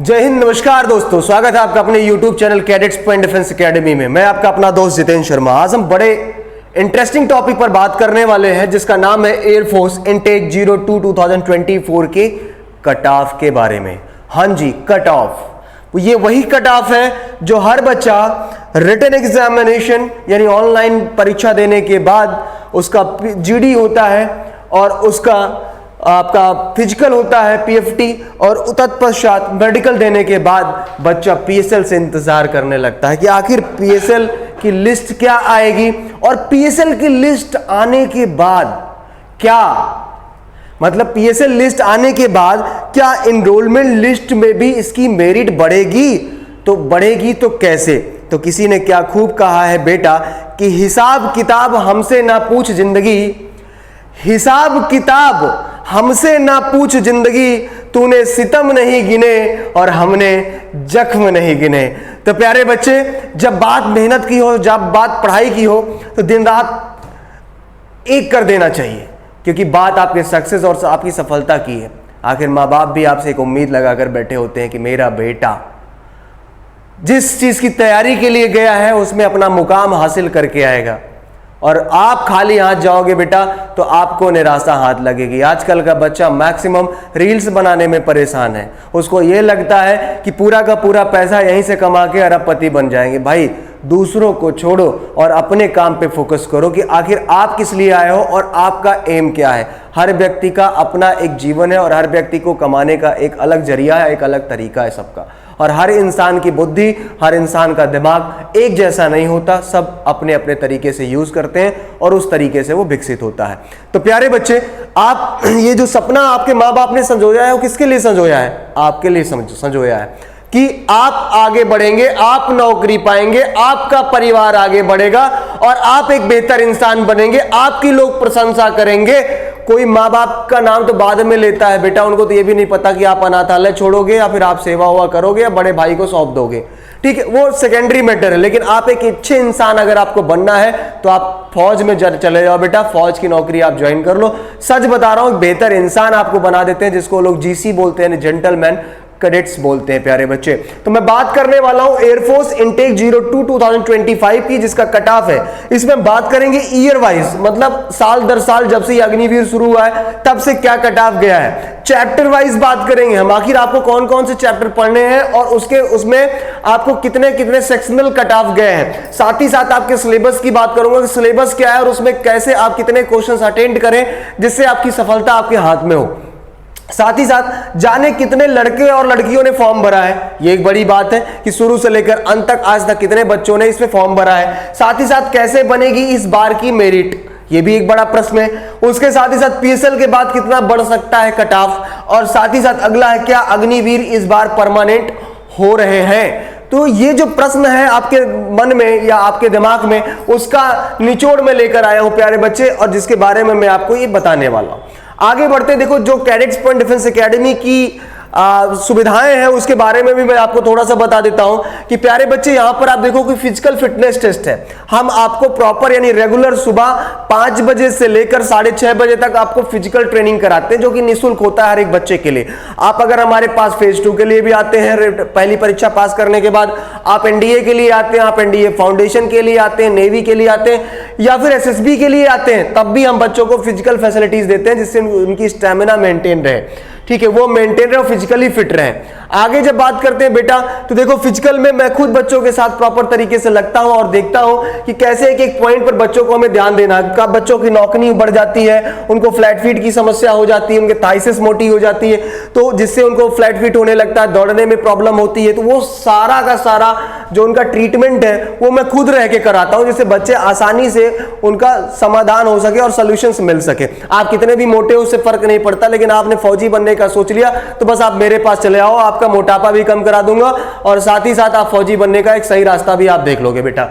जय हिंद, नमस्कार दोस्तों, स्वागत है आपका अपने YouTube channel cadets point defence academy में। मैं आपका अपना दोस्त जितेंद्र शर्मा। आज हम बड़े इंटरेस्टिंग टॉपिक पर बात करने वाले हैं जिसका नाम है एयरफोर्स इनटेक 02 2024 के कट ऑफ के बारे में। हाँ जी, कट ऑफ। ये वही कट ऑफ है जो हर बच्चा रिटन एग्जामिनेशन यानी ऑनलाइन परीक्षा देने के बाद उसका जीडी होता है और उसका आपका फिजिकल होता है पीएफटी, और तत्पश्चात मेडिकल देने के बाद बच्चा पीएसएल से इंतजार करने लगता है कि आखिर पीएसएल की लिस्ट क्या आएगी, और पीएसएल की लिस्ट आने के बाद क्या मतलब पीएसएल लिस्ट आने के बाद क्या एनरोलमेंट लिस्ट में भी इसकी मेरिट बढ़ेगी, तो बढ़ेगी तो कैसे। तो किसी ने क्या खूब कहा है बेटा कि हिसाब किताब हमसे ना पूछ जिंदगी, हिसाब किताब हमसे ना पूछ जिंदगी, तूने सितम नहीं गिने और हमने जख्म नहीं गिने। तो प्यारे बच्चे, जब बात मेहनत की हो, जब बात पढ़ाई की हो, तो दिन रात एक कर देना चाहिए, क्योंकि बात आपके सक्सेस और आपकी सफलता की है। आखिर माँ बाप भी आपसे एक उम्मीद लगाकर बैठे होते हैं कि मेरा बेटा जिस चीज की तैयारी के लिए गया है उसमें अपना मुकाम हासिल करके आएगा, और आप खाली हाथ जाओगे बेटा तो आपको निराशा हाथ लगेगी। आजकल का बच्चा मैक्सिमम रील्स बनाने में परेशान है। उसको ये लगता है कि पूरा का पूरा पैसा यहीं से कमा के अरबपति बन जाएंगे। भाई, दूसरों को छोड़ो और अपने काम पे फोकस करो कि आखिर आप किस लिए आए हो और आपका एम क्या है। हर व्यक्ति का अपना एक जीवन है और हर व्यक्ति को कमाने का एक अलग जरिया है, एक अलग तरीका है सबका, और हर इंसान की बुद्धि, हर इंसान का दिमाग एक जैसा नहीं होता। सब अपने अपने तरीके से यूज करते हैं और उस तरीके से वो विकसित होता है। तो प्यारे बच्चे, आप ये जो सपना आपके माँ बाप ने संजोया है वो किसके लिए संजोया है? आपके लिए संजोया है कि आप आगे बढ़ेंगे, आप नौकरी पाएंगे, आपका परिवार आगे बढ़ेगा और आप एक बेहतर इंसान बनेंगे, आपकी लोग प्रशंसा करेंगे। कोई माँ बाप का नाम तो बाद में लेता है बेटा, उनको तो ये भी नहीं पता कि आप अनाथालय छोड़ोगे या फिर आप सेवा हुआ करोगे या बड़े भाई को सौंप दोगे। ठीक है, वो सेकेंडरी मैटर है। लेकिन आप एक अच्छे इंसान अगर आपको बनना है तो आप फौज में चले जाओ बेटा, फौज की नौकरी आप ज्वाइन कर लो। सच बता रहा हूं, बेहतर इंसान आपको बना देते हैं, जिसको लोग जीसी बोलते हैं, जेंटलमैन कैडेट्स बोलते हैं। प्यारे बच्चे, तो मैं बात करने वाला हूं एयरफोर्स इनटेक 02 2025 की, जिसका कट ऑफ है। इसमें बात करेंगे ईयर वाइज, मतलब साल दर साल जब से अग्निवीर शुरू हुआ है तब से क्या कट ऑफ गया है। चैप्टर वाइज बात करेंगे हम, आखिर आपको कौन कौन से चैप्टर पढ़ने हैं और उसमें आपको कितने कितने सेक्शनल कट ऑफ गए हैं। साथ ही साथ आपके सिलेबस की बात करूंगा कि सिलेबस क्या है और उसमें कैसे आप कितने क्वेश्चन अटेंड करें जिससे आपकी सफलता आपके हाथ में हो। साथ ही साथ जाने कितने लड़के और लड़कियों ने फॉर्म भरा है, ये एक बड़ी बात है कि शुरू से लेकर अंत तक आज तक कितने बच्चों ने इसमें फॉर्म भरा है। साथ ही साथ कैसे बनेगी इस बार की मेरिट, ये भी एक बड़ा प्रश्न है। उसके साथ ही साथ पीएसएल के बाद कितना बढ़ सकता है कट ऑफ, और साथ ही साथ अगला है क्या अग्निवीर इस बार परमानेंट हो रहे हैं। तो ये जो प्रश्न है आपके मन में या आपके दिमाग में, उसका निचोड़ में लेकर आया हूं प्यारे बच्चे, और जिसके बारे में मैं आपको ये बताने वाला हूं। आगे बढ़ते देखो, जो कैडेट्स पॉइंट डिफेंस एकेडमी की सुविधाएं हैं उसके बारे में भी मैं आपको थोड़ा सा बता देता हूं कि प्यारे बच्चे, यहां पर आप देखो कि फिजिकल फिटनेस टेस्ट है। हम आपको प्रॉपर यानी रेगुलर सुबह 5 बजे से लेकर 6:30 बजे तक आपको फिजिकल ट्रेनिंग कराते हैं, जो कि निःशुल्क होता है हर एक बच्चे के लिए। आप अगर हमारे पास फेज 2 के लिए भी आते हैं, पहली परीक्षा पास करने के बाद आप एनडीए के लिए आते हैं, आप एनडीए फाउंडेशन के लिए आते हैं, नेवी के लिए आते हैं या फिर एसएसबी के लिए आते हैं, तब भी हम बच्चों को फिजिकल फैसिलिटीज देते हैं जिससे उनकी स्टेमिना मेंटेन रहे। ठीक है, वो मेंटेन रहे, फिजिकली फिट रहे। आगे जब बात करते हैं बेटा, तो देखो फिजिकल में मैं खुद बच्चों के साथ प्रॉपर तरीके से लगता हूं और देखता हूं कि कैसे एक एक पॉइंट पर बच्चों को हमें ध्यान देना है। कब बच्चों की नौकनी बढ़ जाती है, उनको फ्लैट फीट की समस्या हो जाती है, उनके थाइसिस मोटी हो जाती है, तो जिससे उनको फ्लैट फीट होने लगता है, दौड़ने में प्रॉब्लम होती है, तो वो सारा का सारा जो उनका ट्रीटमेंट है वो मैं खुद रह के कराता हूं, जिससे बच्चे आसानी से उनका समाधान हो सके और सोल्यूशंस मिल सके। आप कितने भी मोटे हो उससे फर्क नहीं पड़ता, लेकिन आपने फौजी बनने का सोच लिया तो बस आप मेरे पास चले आओ, आपका मोटापा भी कम करा दूंगा और साथ ही साथ आप फौजी बनने का एक सही रास्ता भी आप देख लोगे बेटा।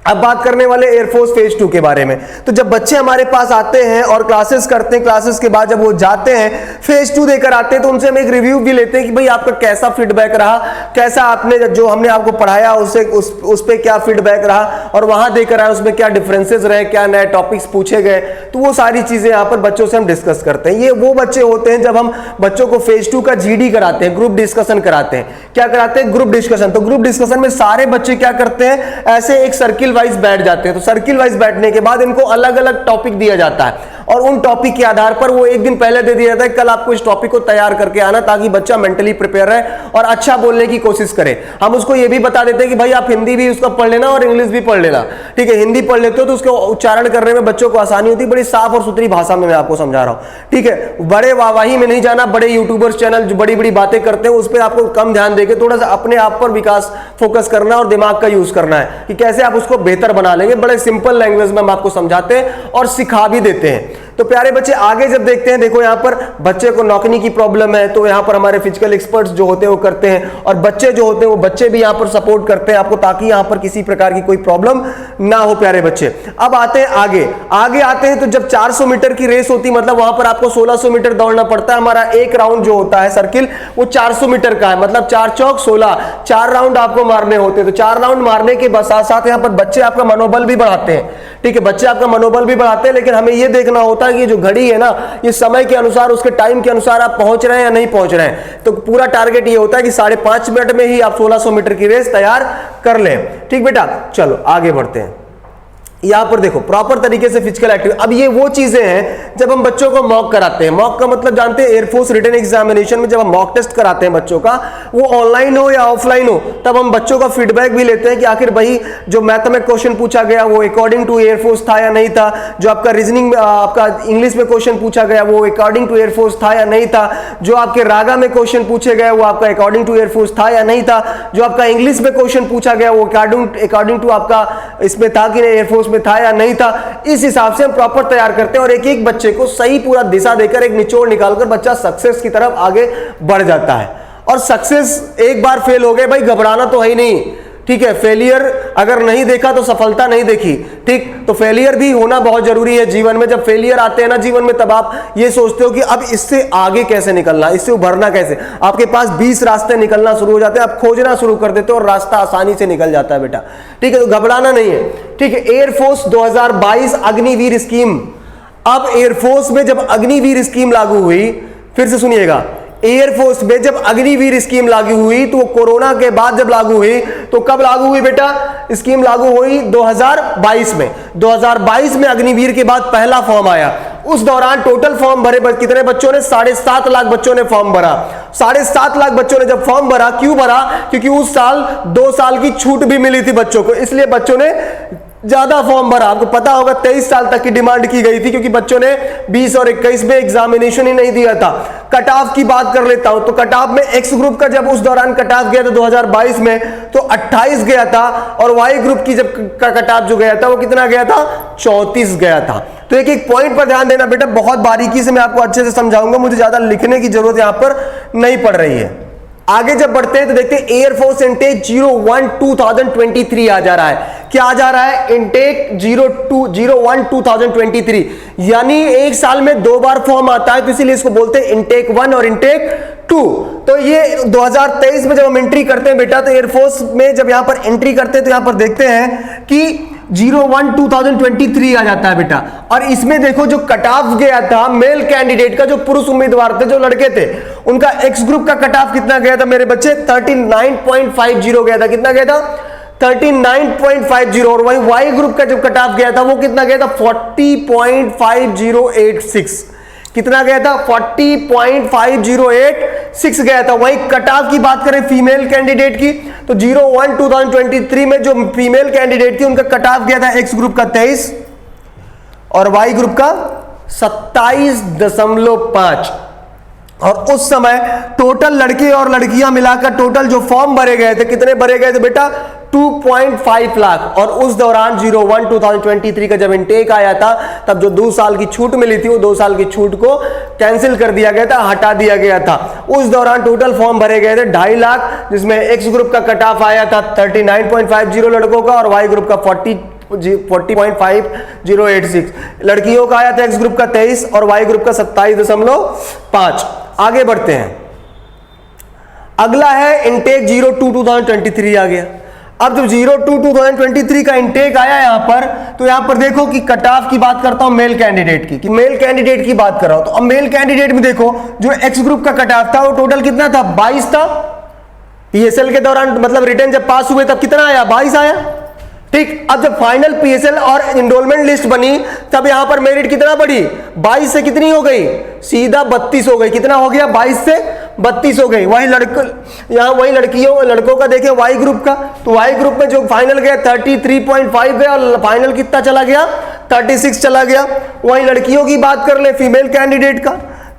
अब बात करने वाले एयरफोर्स फेज 2 के बारे में। तो जब बच्चे हमारे पास आते हैं और क्लासेस करते हैं, क्लासेस के बाद जब वो जाते हैं फेज 2 देकर आते हैं, तो उनसे हम एक रिव्यू भी लेते हैं कि भाई आपका कैसा फीडबैक रहा, कैसा आपने जो हमने आपको पढ़ाया उस पे क्या फीडबैक रहा और वहां देकर आए उसमें क्या डिफरेंसेस रहे, क्या नए टॉपिक्स पूछे गए। तो वो सारी चीजें यहाँ पर बच्चों से हम डिस्कस करते हैं। ये वो बच्चे होते हैं जब हम बच्चों को फेज 2 का जीडी कराते हैं, ग्रुप डिस्कशन कराते हैं। क्या कराते हैं? Group discussion. तो ग्रुप डिस्कशन में सारे बच्चे क्या करते हैं, ऐसे एक सर्किल वाइज बैठ जाते हैं। तो सर्किल वाइज बैठने के बाद इनको अलग अलग टॉपिक दिया जाता है और उन टॉपिक के आधार पर वो एक दिन पहले दे दिया जाता है, कल आपको इस टॉपिक को तैयार करके आना, ताकि बच्चा मेंटली प्रिपेयर रहे और अच्छा बोलने की कोशिश करे। हम उसको ये भी बता देते हैं कि भाई आप हिंदी भी उसका पढ़ लेना और इंग्लिश भी पढ़ लेना, ठीक है। हिंदी पढ़ लेते हो तो उसको उच्चारण करने में बच्चों को आसानी होती है। बड़ी साफ और सुथरी भाषा में मैं आपको समझा रहा हूं, ठीक है। बड़े वाहवाही में नहीं जाना। बड़े यूट्यूबर्स चैनल जो बड़ी बड़ी बातें करते हैं उस पर आपको कम ध्यान देके थोड़ा सा अपने आप पर विकास फोकस करना और दिमाग का यूज करना है कि कैसे आप उसको बेहतर बना लेंगे। बड़े सिंपल लैंग्वेज में हम आपको समझाते हैं और सिखा भी देते हैं। तो प्यारे बच्चे आगे जब देखते हैं, देखो यहाँ पर बच्चे को नौकरी की प्रॉब्लम है तो यहाँ पर हमारे फिजिकल एक्सपर्ट्स जो होते हैं वो करते हैं और बच्चे जो होते हैं वो बच्चे भी यहाँ पर सपोर्ट करते हैं आपको, ताकि यहाँ पर किसी प्रकार की कोई प्रॉब्लम ना हो। प्यारे बच्चे अब आते हैं आगे आते हैं। तो जब 400 मीटर की रेस होती है, मतलब वहां पर आपको 1600 मीटर दौड़ना पड़ता है। हमारा एक राउंड जो होता है सर्किल वो 400 मीटर का है, मतलब 4 चौक 16, 4 राउंड आपको मारने होते हैं। तो 4 राउंड मारने के साथ साथ यहाँ पर बच्चे आपका मनोबल भी बढ़ाते हैं, ठीक है। बच्चे आपका मनोबल भी बढ़ाते हैं, लेकिन हमें यह देखना होता है कि जो घड़ी है ना, ये समय के अनुसार, उसके टाइम के अनुसार आप पहुंच रहे हैं या नहीं पहुंच रहे हैं। तो पूरा टारगेट ये होता है कि 5.5 मिनट में ही आप 1600 मीटर की रेस तैयार कर लें, ठीक बेटा। चलो आगे बढ़ते हैं। यहां पर देखो प्रॉपर तरीके से फिजिकल एक्टिविटी। अब ये वो चीजें हैं जब हम बच्चों को मॉक कराते हैं। मॉक का मतलब जानते हैं, एयरफोर्स रिटन एग्जामिनेशन में जब हम मॉक टेस्ट कराते हैं बच्चों का, वो ऑनलाइन हो या ऑफलाइन हो, तब हम बच्चों का फीडबैक भी लेते हैं कि आखिर भाई जो मैथ में क्वेश्चन पूछा गया वो अकॉर्डिंग टू एयरफोर्स था या नहीं था, जो आपका रीजनिंग आपका इंग्लिश में क्वेश्चन पूछा गया वो अकॉर्डिंग टू एयरफोर्स था या नहीं था, जो आपके रागा में क्वेश्चन पूछे गए वो आपका अकॉर्डिंग टू एयरफोर्स था या नहीं था, जो आपका इंग्लिश में क्वेश्चन पूछा गया वो अकॉर्डिंग टू आपका इसमें था कि एयरफोर्स में था या नहीं था। इस हिसाब से हम प्रॉपर तैयार करते हैं और एक एक बच्चे को सही पूरा दिशा देकर एक निचोड़ निकालकर बच्चा सक्सेस की तरफ आगे बढ़ जाता है। और सक्सेस एक बार फेल हो गए भाई, घबराना तो है ही नहीं, ठीक है। फेलियर अगर नहीं देखा तो सफलता नहीं देखी, ठीक। तो फेलियर भी होना बहुत जरूरी है जीवन में। जब फेलियर आते हैं ना जीवन में, तब आप ये सोचते हो कि अब इससे आगे कैसे निकलना, इससे उभरना कैसे। आपके पास 20 रास्ते निकलना शुरू हो जाते हैं, आप खोजना शुरू कर देते हो और रास्ता आसानी से निकल जाता है बेटा, ठीक है। तो घबराना नहीं है, ठीक है। Air force 2022 Agniveer scheme. अब एयरफोर्स में जब अग्निवीर स्कीम लागू हुई, फिर से सुनिएगा, एयरफोर्स में जब अग्निवीर स्कीम लागू हुई तो कोरोना के बाद जब लागू हुई, तो कब लागू हुई बेटा? स्कीम लागू हुई 2022 में। 2022 में अग्निवीर के बाद पहला फॉर्म आया। उस दौरान टोटल फॉर्म भरे कितने बच्चों ने? 7.5 लाख बच्चों ने फॉर्म भरा। 7.5 लाख बच्चों ने जब फॉर्म भरा, क्यों भरा? क्योंकि उस साल 2 साल की छूट भी मिली थी बच्चों को, इसलिए बच्चों ने ज्यादा फॉर्म भरा। आपको पता होगा 23 साल तक की डिमांड की गई थी, क्योंकि बच्चों ने 20 और 21 में एग्जामिनेशन ही नहीं दिया था। कट ऑफ की बात कर लेता हूं, तो कट ऑफ में एक्स ग्रुप का जब उस दौरान कट ऑफ गया था 2022 में, तो 28 गया था, और वाई ग्रुप की जब कट ऑफ जो गया था वो कितना गया था? 34 गया था। तो एक एक पॉइंट पर ध्यान देना बेटा, बहुत बारीकी से मैं आपको अच्छे से समझाऊंगा, मुझे ज्यादा लिखने की जरूरत यहां पर नहीं पड़ रही है। आगे जब बढ़ते हैं तो देखते हैं एयरफोर्स इनटेक 01 2023 आ जा रहा है। क्या आ जा रहा है? इनटेक 01 2023, यानी एक साल में 2 बार फॉर्म आता है, तो इसीलिए इसको बोलते हैं इनटेक 1 और इनटेक 2। तो ये 2023 में जब हम एंट्री करते हैं बेटा, तो एयरफोर्स में जब यहां पर एंट्री करते हैं तो यहां पर देखते हैं कि 01 2023 आ जाता है बेटा। और इसमें देखो जो कट ऑफ गया था मेल कैंडिडेट का, जो पुरुष उम्मीदवार थे, जो लड़के थे, उनका एक्स ग्रुप का कट ऑफ कितना गया था मेरे बच्चे? 39.50 गया था। कितना गया था? 39.50। और वही वाई ग्रुप का जो कट ऑफ गया था वो कितना गया था? 40.5086। कितना गया था? 40.5086 गया था। वही कट ऑफ की बात करें फीमेल कैंडिडेट की, तो 01 2023 में जो फीमेल कैंडिडेट थी उनका कट ऑफ गया था एक्स ग्रुप का 23 और वाई ग्रुप का 27.5। और उस समय टोटल लड़के और लड़कियां मिलाकर टोटल जो फॉर्म भरे गए थे, कितने भरे गए थे बेटा? 2.5 लाख। और उस दौरान 01/2023 का जब इनटेक आया था तब जो 2 साल की छूट मिली थी वो 2 साल की छूट को कैंसिल कर दिया गया था, हटा दिया गया था। उस दौरान टोटल फॉर्म भरे गए थे 2.5 लाख, जिसमें एक्स ग्रुप का कट ऑफ आया था 39.50 लड़कों का और वाई ग्रुप का 40.5086। लड़कियों का आया था एक्स ग्रुप का 23 और वाई ग्रुप का 27.5। आगे बढ़ते हैं, अगला है इनटेक 02/2023 आ गया। अब जब 02/2023 का इनटेक आया यहां पर, तो यहां पर देखो कि कट ऑफ की बात करता हूं मेल कैंडिडेट की, कि मेल कैंडिडेट की बात कर रहा हूं। तो अब मेल कैंडिडेट में देखो जो एक्स ग्रुप का कट ऑफ था वो टोटल कितना था, 22 था। पीएसएल के दौरान मतलब रिटर्न जब पास हुए तब कितना आया, 22 आया। ठीक, अब जब फाइनल पीएसएल और एनरोलमेंट लिस्ट बनी तब यहां पर मेरिट कितना बढ़ी, 22 से कितनी हो गई, सीधा 32 हो गई। कितना हो गया, 22 से 32 हो गई। वही लड़कों का देखें वाई ग्रुप का, तो वाई ग्रुप में जो फाइनल गया 33.5 गया और फाइनल कितना चला गया, 36 चला गया। वही लड़कियों की बात कर ले, फीमेल कैंडिडेट का,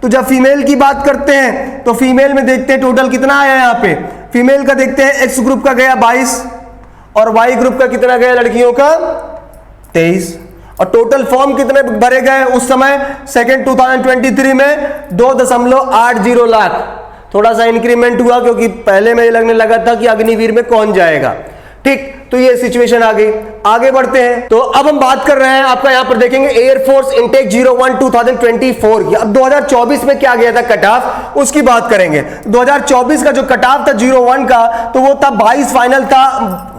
तो जब फीमेल की बात करते हैं तो फीमेल में देखते हैं टोटल कितना आया। यहाँ पे फीमेल का देखते हैं, एक्स ग्रुप का गया 22 और वाई ग्रुप का कितना गया लड़कियों का, 23। और टोटल फॉर्म कितने भरे गए उस समय 2023 में, 2.80 लाख। थोड़ा सा इंक्रीमेंट हुआ क्योंकि पहले में लगने लगा था कि अग्निवीर में कौन जाएगा। ठीक, तो ये सिचुएशन आ गई। आगे बढ़ते हैं, तो अब हम बात कर रहे हैं आपका यहां पर देखेंगे एयरफोर्स इनटेक 01/2024 की। अब 2024 में क्या गया था कट ऑफ, उसकी बात करेंगे। 2024 का जो कट ऑफ था 01 का, तो वो था 22 फाइनल था,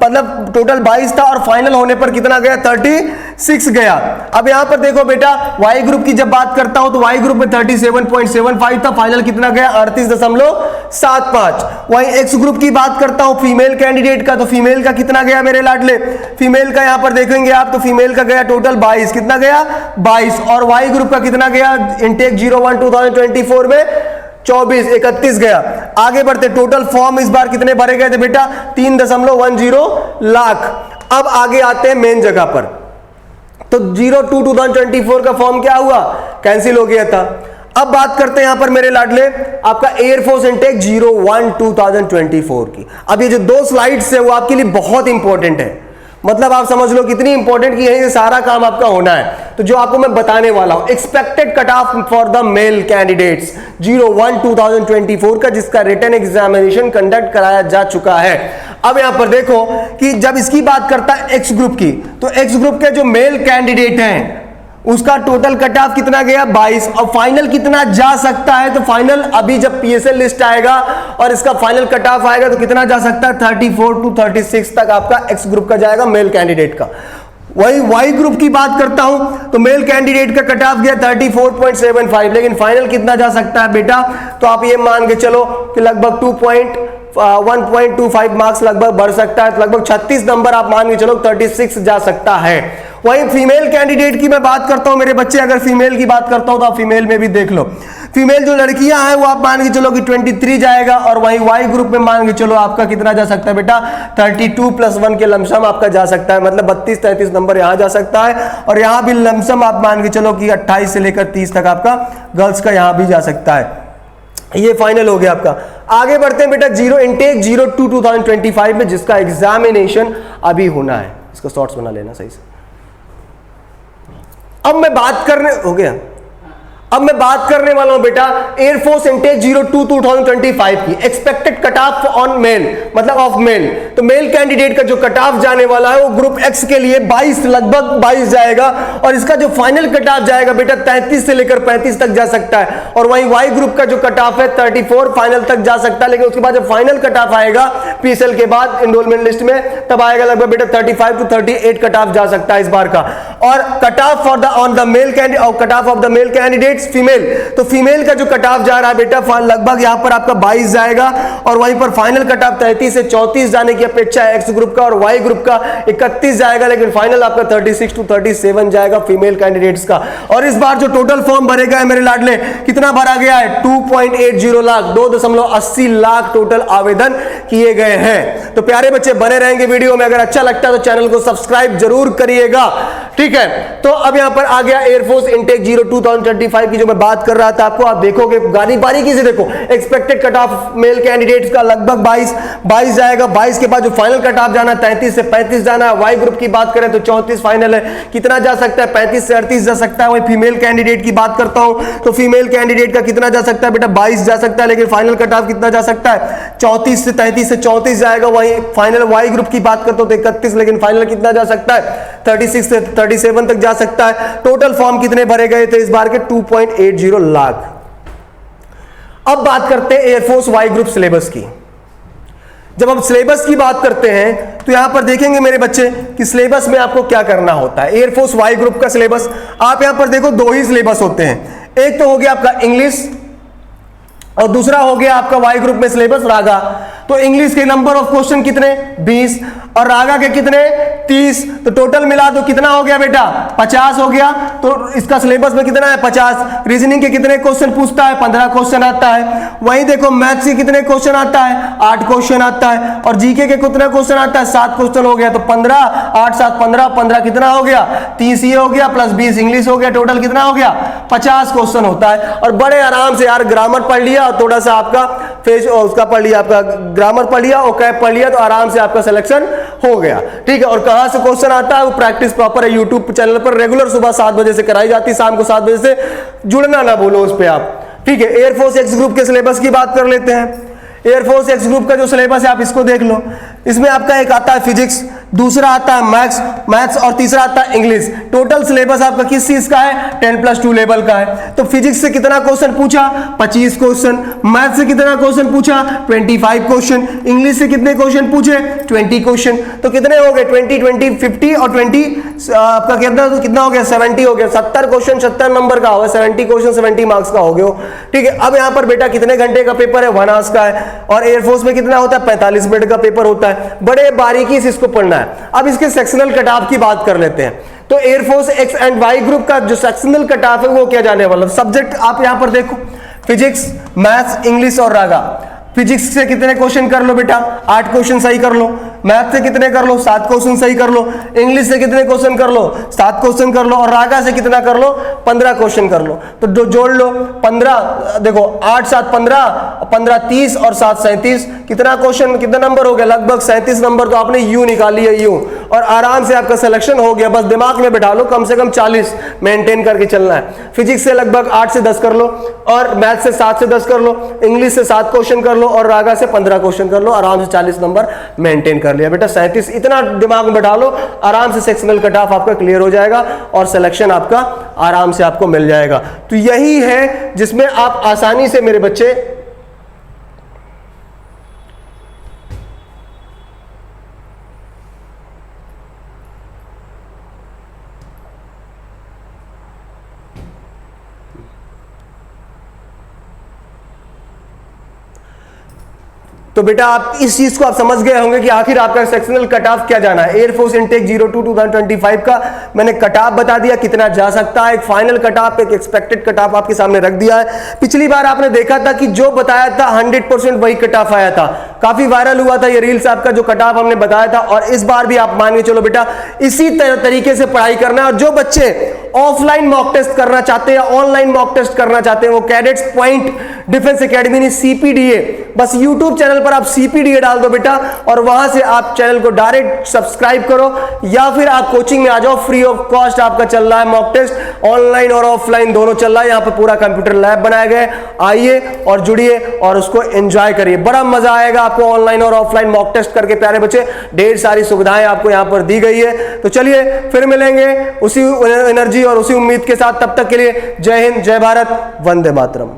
मतलब टोटल 22 था और फाइनल होने पर कितना गया, 36 गया। अब यहां पर देखो बेटा, वाई ग्रुप की जब बात करता हूं तो वाई ग्रुप में 37.75 था, फाइनल कितना गया, 38.75। वहीं एक्स ग्रुप की बात करता हूं फीमेल कैंडिडेट का, तो फीमेल का कितना गया मेरे लाडले, फीमेल का यहां पर देखेंगे आप तो फीमेल का गया टोटल 22, कितना गया 22। और वाई ग्रुप का कितना गया इनटेक 01/2024 में 31 गया। आगे बढ़ते, टोटल फॉर्म इस बार कितने भरे गए थे बेटा, 3.10 लाख। अब आगे आते हैं मेन जगह पर, तो 02/2024 का फॉर्म क्या हुआ, कैंसिल हो गया था। अब बात करते हैं यहां पर मेरे लाडले आपका एयरफोर्स इनटेक 01/2024 की। अब ये जो 2 स्लाइड्स है वो आपके लिए बहुत इंपॉर्टेंट है, मतलब आप समझ लो कितनी इंपॉर्टेंट कि यहीं से सारा काम आपका होना है। तो जो आपको मैं बताने वाला हूं, expected cut off for the male candidates 01/2024 का, जिसका रिटन एग्जामिनेशन कंडक्ट कराया जा चुका है। अब यहां पर देखो कि जब इसकी बात करता है एक्स ग्रुप की, तो एक्स ग्रुप के जो मेल कैंडिडेट हैं उसका टोटल कट ऑफ कितना गया 22। और फाइनल कितना जा सकता है, तो फाइनल अभी जब पीएसएल लिस्ट आएगा और इसका फाइनल कट ऑफ आएगा तो कितना जा सकता है, 34 to 36 तक आपका एक्स ग्रुप का जाएगा मेल कैंडिडेट का। वही वाई ग्रुप की बात करता हूं तो मेल कैंडिडेट का कट ऑफ गया 34.75, लेकिन फाइनल कितना जा सकता है बेटा, तो आप ये मान के चलो कि लगभग 1.25 मार्क्स लगभग बढ़ सकता है, तो लगभग 36 नंबर आप मान के चलो 36 जा सकता है। वहीं फीमेल कैंडिडेट की मैं बात करता हूं मेरे बच्चे, अगर फीमेल की बात करता हूं तो आप फीमेल में भी देख लो, फीमेल जो लड़कियां हैं वो आप मान के चलो कि 23 जाएगा। और वहीं वाई ग्रुप में मान के चलो आपका कितना जा सकता है बेटा, 32+1 के लमसम आपका जा सकता है, मतलब 32-33 नंबर यहां जा सकता है। और यहां भी लमसम आप मान के चलो कि 28 से लेकर 30 तक आपका गर्ल्स का यहां भी जा सकता है। ये फाइनल हो गया आपका। आगे बढ़ते हैं बेटा इनटेक 02/2025 में, जिसका एग्जामिनेशन अभी होना है। इसका शॉर्ट्स बना लेना सही से। अब मैं बात करने वाला हूं बेटा एयरफोर्स इनटेक 02/2025 की, expected cut off on male, मतलब ऑफ मेल। तो मेल कैंडिडेट का जो कट ऑफ जाने वाला है वो ग्रुप एक्स के लिए 22, लगभग 22 जाएगा। और इसका जो फाइनल कट ऑफ जाएगा बेटा 33 से लेकर 35 तक जा सकता है। और वहीं वाई ग्रुप का जो कट ऑफ है 34 फाइनल तक जा सकता है, लेकिन उसके बाद जब फाइनल कट ऑफ आएगा पीएसएल के बाद एनरोलमेंट लिस्ट में, तब आएगा लगभग बेटा 35 to 38 कट ऑफ जा सकता है इस बार का। और cut off for the on the male candidate और cut off of the male candidates female, तो फीमेल का जो कट ऑफ जा रहा है बेटा लगभग यहां पर आपका 22 जाएगा। और वहीं पर फाइनल कट ऑफ 33 से 34 जाने की अपेक्षा है एक्स ग्रुप का। और वाई ग्रुप का 31 जाएगा, लेकिन फाइनल आपका 36 to 37 जाएगा फीमेल कैंडिडेट्स का। और इस बार जो टोटल फॉर्म भरे गए मेरे लाडले, कितना भरा गया है, 2.80 लाख, 2.80 लाख टोटल आवेदन किए गए हैं। तो प्यारे बच्चे बने रहेंगे वीडियो में, अगर अच्छा लगता है तो चैनल को सब्सक्राइब जरूर करिएगा, ठीक ठीक है। तो अब यहां पर आ गया एयरफोर्स इनटेक 2025 की जो मैं बात कर रहा था आपको, आप देखोगे गाड़ी बारीकी से देखो, expected cut of male candidates का लगभग 22 जाएगा। 22 के बाद जो फाइनल कट ऑफ जाना 33 से 35 जाना है। वाई ग्रुप की बात करें तो 34 फाइनल है, कितना जा सकता है 35 से 38 जा सकता है। वही फीमेल कैंडिडेट की बात करता हूं तो फीमेल कैंडिडेट का कितना जा सकता है बेटा 22 जा सकता है, लेकिन फाइनल कट ऑफ कितना जा सकता है 34 से 33 से 34 जाएगा। वही फाइनल वाई ग्रुप की बात करता हूं तो 31, लेकिन फाइनल कितना जा सकता है 36 से 37 तक जा सकता है। टोटल फॉर्म कितने भरे गए थे इस बार के 2.80 लाख। अब बात करते हैं एयरफोर्स वाई ग्रुप सिलेबस की। जब हम सिलेबस की बात करते हैं तो यहां पर देखेंगे मेरे बच्चे कि सिलेबस में आपको क्या करना होता है। एयरफोर्स वाई ग्रुप का सिलेबस आप यहां पर देखो, दो ही सिलेबस होते हैं, एक तो हो गया आपका इंग्लिश और दूसरा हो गया आपका वाई ग्रुप में सिलेबस रागा। तो इंग्लिश के नंबर ऑफ क्वेश्चन कितने 20 और रागा के कितने 30, तो टोटल मिला दो कितना हो गया बेटा 50 हो गया। तो इसका सिलेबस में कितना है 50। रीजनिंग के कितने क्वेश्चन पूछता है 15 क्वेश्चन आता है। वहीं देखो मैथ्स के कितने क्वेश्चन आता है 8 क्वेश्चन आता है। और जीके के कितने क्वेश्चन आता है 7 क्वेश्चन हो गया। तो 15 8 7 15 कितना हो गया 30 ये हो गया प्लस 20 इंग्लिश हो गया, टोटल कितना हो गया 50 क्वेश्चन होता है। और बड़े आराम से यार ग्रामर पढ़ लिया और थोड़ा सा आपका फेज उसका पढ़ लिया, आपका ग्रामर पढ़ लिया और कैप पढ़ लिया, तो आराम से आपका सिलेक्शन हो गया। ठीक है। और कहां से क्वेश्चन आता है वो प्रैक्टिस प्रॉपर है, यूट्यूब चैनल पर रेगुलर सुबह 7 बजे से कराई जाती है, शाम को 7 बजे से जुड़ना ना बोलो उस पर आप। ठीक है। एयरफोर्स एक्स ग्रुप के सिलेबस की बात कर लेते हैं। एयरफोर्स एक्स ग्रुप का जो सिलेबस है आप इसको देख लो। इसमें आपका एक आता है फिजिक्स, दूसरा आता है मैथ्स और तीसरा आता है इंग्लिश। टोटल सिलेबस आपका किस चीज का है 10+2 लेवल का है। तो फिजिक्स से कितना क्वेश्चन पूछा 25 क्वेश्चन, मैथ्स से कितना क्वेश्चन पूछा 25 क्वेश्चन, इंग्लिश से कितने क्वेश्चन पूछे 20 क्वेश्चन। तो कितने हो गए 20 20 50 और 20 आपका कितना हो गया 70 हो गया। 70 क्वेश्चन 70 नंबर का होगा, 70 क्वेश्चन 70 मार्क्स का हो गया। ठीक है। अब यहां पर बेटा कितने घंटे का पेपर है 1 आवर्स का है। और एयरफोर्स में कितना होता है 45 मिनट का पेपर होता है। बड़े बारीकी से इसको पढ़ना है। अब इसके सेक्शनल कट ऑफ की बात कर लेते हैं। तो air force X and Y group का जो सेक्शनल कट ऑफ है वो क्या जाने वाला सब्जेक्ट आप यहां पर देखो, फिजिक्स मैथ्स इंग्लिश और रागा। फिजिक्स से कितने क्वेश्चन कर लो बेटा 8 क्वेश्चन सही कर लो। मैथ से कितने कर लो 7 क्वेश्चन सही कर लो। इंग्लिश से कितने क्वेश्चन कर लो 7 क्वेश्चन कर लो। और रागा से कितना कर लो 15 क्वेश्चन कर लो। तो जोड़ लो 15 देखो 8 7 15 15 30 और 7 37 कितना क्वेश्चन कितना नंबर हो गया लगभग 37 नंबर। तो आपने यू निकाल लिया यू और आराम से आपका सिलेक्शन हो गया। बस दिमाग में बैठा लो कम से कम 40 मेंटेन करके चलना है। फिजिक्स से लगभग 8 से 10 कर लो और मैथ से 7 से 10 कर लो, इंग्लिश से 7 क्वेश्चन कर लो और रागा से 15 क्वेश्चन कर लो। आराम से 40 नंबर मेंटेन कर लिया बेटा। 37 इतना दिमाग में बैठा लो, आराम से सेक्शनल कट ऑफ आपका क्लियर हो जाएगा और सिलेक्शन आपका आराम से आपको मिल जाएगा। तो यही है जिसमें आप आसानी से मेरे बच्चे तो बेटा आप इस चीज को आप समझ गए होंगे कि आखिर आपका सेक्शनल कट ऑफ क्या जाना है। एयरफोर्स इनटेक 2025 का मैंने कट ऑफ बता दिया कितना जा सकता है, एक फाइनल कट ऑफ एक एक्सपेक्टेड कट ऑफ आपके सामने रख दिया है। पिछली बार आपने देखा था कि जो बताया था 100% वही कट ऑफ आया था, काफी वायरल हुआ था ये रील्स आपका जो कट ऑफ हमने बताया था। और इस बार भी आप मान के चलो बेटा इसी तरीके से पढ़ाई करना है। और जो बच्चे ऑफलाइन मॉक टेस्ट करना चाहते हैं, ऑनलाइन मॉक टेस्ट करना चाहते हैं, वो कैडेट्स पॉइंट डिफेंस एकेडमी ने CPDA, बस यूट्यूब चैनल पर आप CPDA डाल दो बेटा और वहां से आप चैनल को डायरेक्ट सब्सक्राइब करो या फिर आप कोचिंग में आ जाओ। फ्री ऑफ कॉस्ट आपका चल रहा है मॉक टेस्ट, ऑनलाइन और ऑफलाइन दोनों चल रहा है। यहाँ पर पूरा कंप्यूटर लैब बनाया गया है, आइए और जुड़िए और उसको एंजॉय करिए, बड़ा मजा आएगा आपको ऑनलाइन और ऑफलाइन मॉक टेस्ट करके। प्यारे बच्चे ढेर सारी सुविधाएं आपको यहाँ पर दी गई है। तो चलिए फिर मिलेंगे उसी एनर्जी और उसी उम्मीद के साथ। तब तक के लिए जय हिंद, जय भारत, वंदे मातरम।